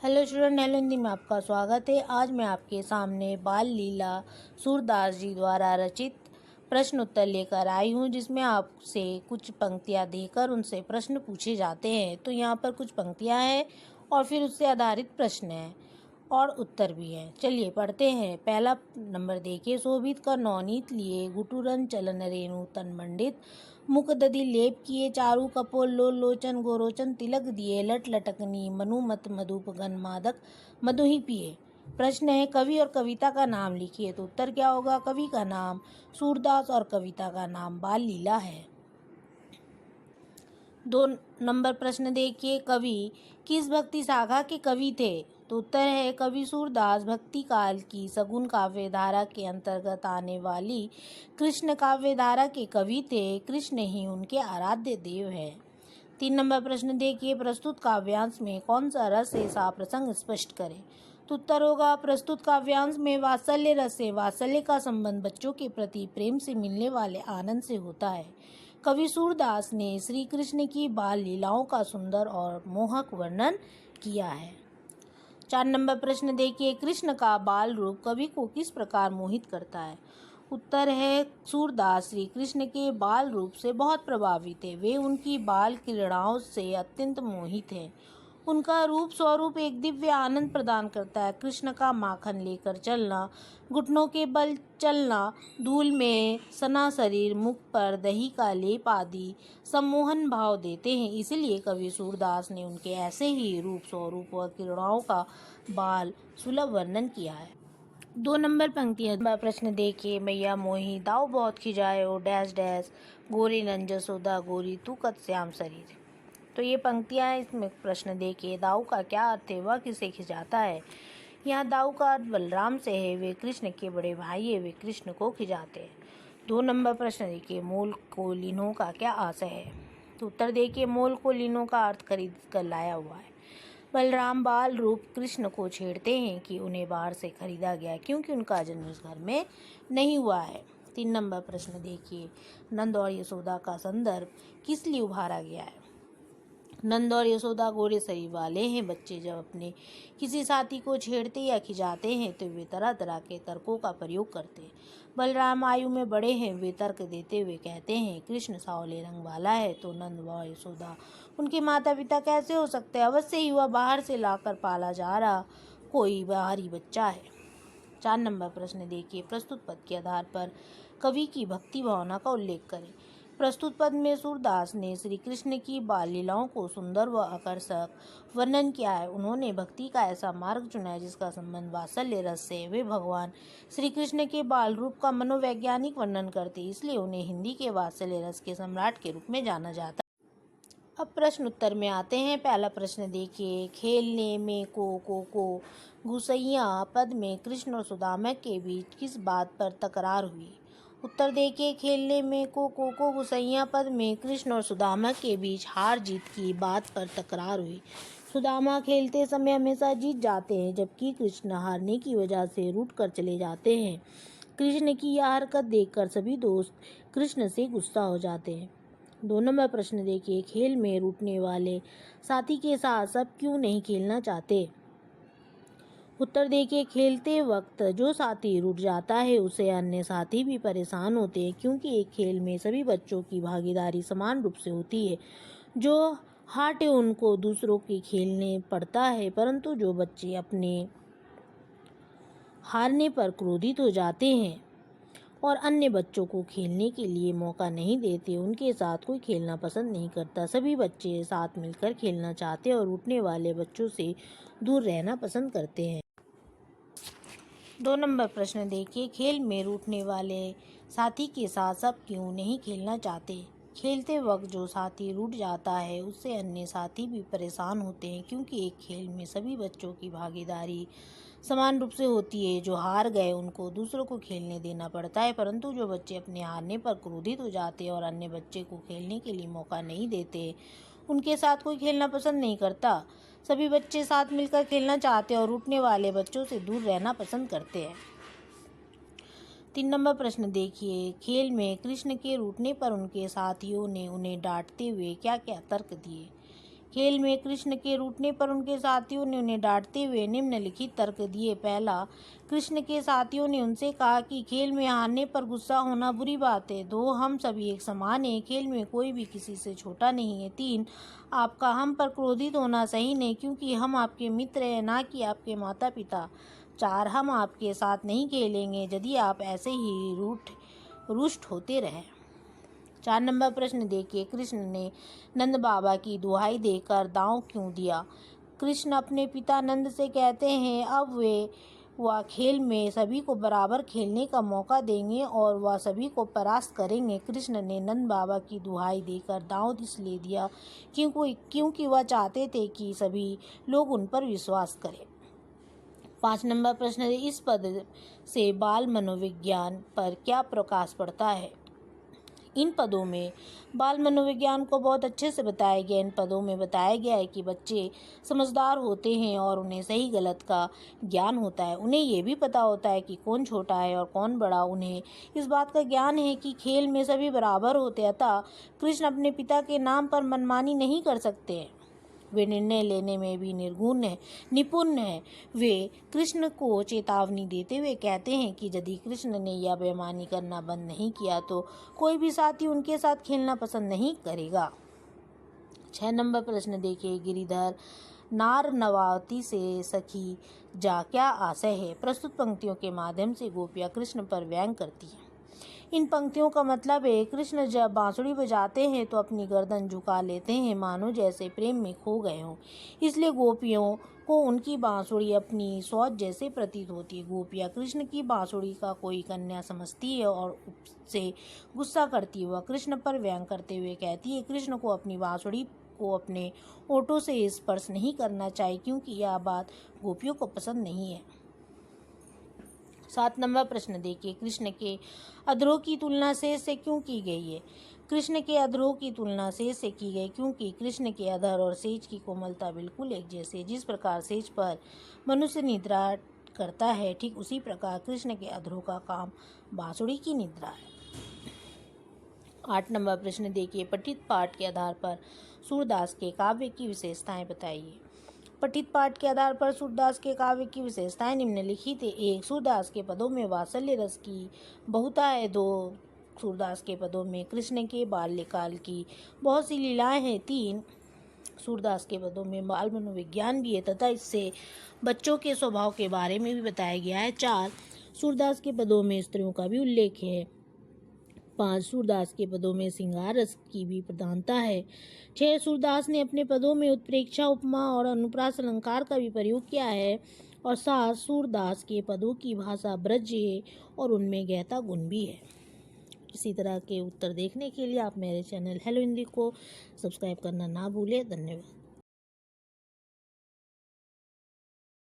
Hello student, hello Hindi में आपका स्वागत है। आज मैं आपके सामने बाल लीला सूरदास जी द्वारा रचित प्रश्न उत्तर लेकर आई हूँ, जिसमें आपसे कुछ पंक्तियाँ देकर उनसे प्रश्न पूछे जाते हैं। तो यहाँ पर कुछ पंक्तियाँ हैं और फिर उससे आधारित प्रश्न हैं और उत्तर भी हैं। चलिए पढ़ते हैं। पहला नंबर देखिए। शोभित कर नवनीत लिए, गुटुरन चलन रेणु तन मंडित, मुख दधि लेप किए, चारु कपोल लोल लोचन, गोरोचन तिलक दिए, लट लटकनी मनुमत मधुप गन मादक मधु ही पिए। प्रश्न है, कवि और कविता का नाम लिखिए। तो उत्तर क्या होगा? कवि का नाम सूरदास और कविता का नाम बाल लीला है। 2 नंबर प्रश्न देखिए। कवि किस भक्ति शाखा के कवि थे? तो उत्तर है कवि सूरदास भक्ति काल की सगुन काव्य धारा के अंतर्गत आने वाली कृष्ण काव्य धारा के कवि थे। कृष्ण ही उनके आराध्य देव है। 3 नंबर प्रश्न देखिए। प्रस्तुत काव्यांश में कौन सा रस है, सा प्रसंग स्पष्ट करें। तो उत्तर होगा प्रस्तुत काव्यांश में वात्सल्य रस है। वात्सल्य का संबंध बच्चों के प्रति प्रेम से मिलने वाले आनंद से होता है। कवि सूरदास ने श्री कृष्ण की बाल लीलाओं का सुंदर और मोहक वर्णन किया है। 4 नंबर प्रश्न देखिए। कृष्ण का बाल रूप कवि को किस प्रकार मोहित करता है? उत्तर है सूरदास श्री कृष्ण के बाल रूप से बहुत प्रभावित है। वे उनकी बाल क्रीड़ाओं से अत्यंत मोहित हैं। उनका रूप स्वरूप एक दिव्य आनंद प्रदान करता है। कृष्ण का माखन लेकर चलना, घुटनों के बल चलना, धूल में सना शरीर, मुख पर दही का लेप आदि सम्मोहन भाव देते हैं। इसलिए कवि सूरदास ने उनके ऐसे ही रूप स्वरूप व क्रीड़ाओं का बाल सुलभ वर्णन किया है। 2 नंबर पंक्तियाँ प्रश्न देखिए। मैया मोही दाऊ बहुत खिजायो, डैश डैश गोरी नंज जसोदा गोरी तू कत श्याम शरीर। तो ये पंक्तियाँ हैं। इसमें प्रश्न देखिए। दाऊ का क्या अर्थ है, वह किसे खिजाता है? यहाँ दाऊ का अर्थ बलराम से है। वे कृष्ण के बड़े भाई है, वे कृष्ण को खिजाते हैं। 2 नंबर प्रश्न देखिए। मोल को लीनों का क्या आशय है? तो उत्तर देखिए। मोल को लीनों का अर्थ खरीद कर लाया हुआ है। बलराम बाल रूप कृष्ण को छेड़ते हैं कि उन्हें बाहर से खरीदा गया, क्योंकि उनका जन्म इस घर में नहीं हुआ है। 3 नंबर प्रश्न देखिए। नंद और यशोदा का संदर्भ किस लिए उभारा गया है? नंद और यशोदा गोरे शरीर वाले हैं। बच्चे जब अपने किसी साथी को छेड़ते या खिजाते हैं तो वे तरह तरह के तर्कों का प्रयोग करते हैं। बलराम आयु में बड़े हैं। वे तर्क देते हुए कहते हैं कृष्ण सांवले रंग वाला है, तो नंद व यशोदा उनके माता पिता कैसे हो सकते हैं? अवश्य ही वह बाहर से लाकर पाला जा रहा कोई बाहरी बच्चा है। 4 नंबर प्रश्न देखिए। प्रस्तुत पद के आधार पर कवि की भक्ति भावना का उल्लेख करें। प्रस्तुत पद में सूरदास ने श्री कृष्ण की बाल लीलाओं को सुंदर व आकर्षक वर्णन किया है। उन्होंने भक्ति का ऐसा मार्ग चुना है जिसका संबंध वात्सल्य रस से। वे भगवान श्री कृष्ण के बाल रूप का मनोवैज्ञानिक वर्णन करते, इसलिए उन्हें हिंदी के वात्सल्य रस के सम्राट के रूप में जाना जाता है। अब प्रश्न उत्तर में आते हैं। पहला प्रश्न देखिए। खेलने में को घुसैया पद में कृष्ण और सुदामा के बीच किस बात पर तकरार हुई? उत्तर देखिए। खेलने में को घुसैया पद में कृष्ण और सुदामा के बीच हार जीत की बात पर तकरार हुई। सुदामा खेलते समय हमेशा जीत जाते हैं, जबकि कृष्ण हारने की वजह से रूठ कर चले जाते हैं। कृष्ण की यह हरकत देखकर सभी दोस्त कृष्ण से गुस्सा हो जाते हैं। 2 नंबर प्रश्न देखिए। खेल में रूठने वाले साथी के साथ सब क्यों नहीं खेलना चाहते? उत्तर देखिए। खेलते वक्त जो साथी रूठ जाता है उससे अन्य साथी भी परेशान होते हैं, क्योंकि एक खेल में सभी बच्चों की भागीदारी समान रूप से होती है। जो हारे उनको दूसरों के खेलने पड़ता है, परंतु जो बच्चे अपने हारने पर क्रोधित हो जाते हैं और अन्य बच्चों को खेलने के लिए मौका नहीं देते, उनके साथ कोई खेलना पसंद नहीं करता। सभी बच्चे साथ मिलकर खेलना चाहते हैं और रूठने वाले बच्चों से दूर रहना पसंद करते हैं। 2 नंबर प्रश्न देखिए। खेल में रूठने वाले साथी के साथ सब क्यों नहीं खेलना चाहते? खेलते वक्त जो साथी रूठ जाता है उससे अन्य साथी भी परेशान होते हैं, क्योंकि एक खेल में सभी बच्चों की भागीदारी समान रूप से होती है। जो हार गए उनको दूसरों को खेलने देना पड़ता है, परंतु जो बच्चे अपने हारने पर क्रोधित हो जाते हैं और अन्य बच्चे को खेलने के लिए मौका नहीं देते, उनके साथ कोई खेलना पसंद नहीं करता। सभी बच्चे साथ मिलकर खेलना चाहते हैं और रूठने वाले बच्चों से दूर रहना पसंद करते हैं। 3 नंबर प्रश्न देखिए। खेल में कृष्ण के रूठने पर उनके साथियों ने उन्हें डांटते हुए क्या क्या तर्क दिए? खेल में कृष्ण के रूठने पर उनके साथियों ने उन्हें डांटते हुए निम्नलिखित तर्क दिए। पहला, कृष्ण के साथियों ने उनसे कहा कि खेल में हारने पर गुस्सा होना बुरी बात है। 2, हम सभी एक समान हैं, खेल में कोई भी किसी से छोटा नहीं है। 3, आपका हम पर क्रोधित होना सही नहीं, क्योंकि हम आपके मित्र हैं, ना कि आपके माता पिता। 4, हम आपके साथ नहीं खेलेंगे यदि आप ऐसे ही रुष्ट होते रहे। 4 नंबर प्रश्न देखिए, कृष्ण ने नंद बाबा की दुहाई देकर दांव क्यों दिया? कृष्ण अपने पिता नंद से कहते हैं अब वह खेल में सभी को बराबर खेलने का मौका देंगे और वह सभी को परास्त करेंगे। कृष्ण ने नंद बाबा की दुहाई देकर दांव इसलिए दिया क्योंकि वह चाहते थे कि सभी लोग उन पर विश्वास करें। 5 नंबर प्रश्न, इस पद से बाल मनोविज्ञान पर क्या प्रकाश पड़ता है? इन पदों में बाल मनोविज्ञान को बहुत अच्छे से बताया गया। इन पदों में बताया गया है कि बच्चे समझदार होते हैं और उन्हें सही गलत का ज्ञान होता है। उन्हें ये भी पता होता है कि कौन छोटा है और कौन बड़ा। उन्हें इस बात का ज्ञान है कि खेल में सभी बराबर होते हैं। अतः कृष्ण अपने पिता के नाम पर मनमानी नहीं कर सकते। वे निर्णय लेने में भी निपुण हैं। वे कृष्ण को चेतावनी देते हुए कहते हैं कि यदि कृष्ण ने यह बेईमानी करना बंद नहीं किया तो कोई भी साथी उनके साथ खेलना पसंद नहीं करेगा। 6 नंबर प्रश्न देखिए, गिरिधर नार नवावती से सखी जा क्या आशय है? प्रस्तुत पंक्तियों के माध्यम से गोपियाँ कृष्ण पर व्यंग करती हैं। इन पंक्तियों का मतलब है, कृष्ण जब बांसुरी बजाते हैं तो अपनी गर्दन झुका लेते हैं, मानो जैसे प्रेम में खो गए हों। इसलिए गोपियों को उनकी बांसुरी अपनी सौत जैसे प्रतीत होती है। गोपियाँ कृष्ण की बांसुरी का कोई कन्या समझती है और उससे गुस्सा करती है। वह कृष्ण पर व्यंग करते हुए कहती है, कृष्ण को अपनी बांसुरी को अपने ओठों से स्पर्श नहीं करना चाहिए, क्योंकि यह बात गोपियों को पसंद नहीं है। 7 नंबर प्रश्न देखिए, कृष्ण के अधरों की तुलना सेज से क्यों की गई है? कृष्ण के अधरों की तुलना सेज से की गई क्योंकि कृष्ण के अधर और सेज की कोमलता बिल्कुल एक जैसी है। जिस प्रकार सेज पर मनुष्य निद्रा करता है, ठीक उसी प्रकार कृष्ण के अधरों का काम बांसुरी की निद्रा है। 8 नंबर प्रश्न देखिए, पठित पाठ के आधार पर सूरदास के काव्य की विशेषताएं बताइए। पठित पाठ के आधार पर सूरदास के काव्य की विशेषताएं निम्नलिखित है। 1, सूरदास के पदों में वात्सल्य रस की बहुता है। 2, सूरदास के पदों में कृष्ण के बाल्यकाल की बहुत सी लीलाएं हैं। 3, सूरदास के पदों में बाल मनोविज्ञान भी है तथा इससे बच्चों के स्वभाव के बारे में भी बताया गया है। 4, सूरदास के पदों में स्त्रियों का भी उल्लेख है। 5, सूरदास के पदों में श्रृंगार रस की भी प्रधानता है। 6, सूरदास ने अपने पदों में उत्प्रेक्षा, उपमा और अनुप्रास अलंकार का भी प्रयोग किया है। और 7, सूरदास के पदों की भाषा ब्रज है और उनमें गहता गुण भी है। इसी तरह के उत्तर देखने के लिए आप मेरे चैनल हेलो हिंदी को सब्सक्राइब करना ना भूलें। धन्यवाद।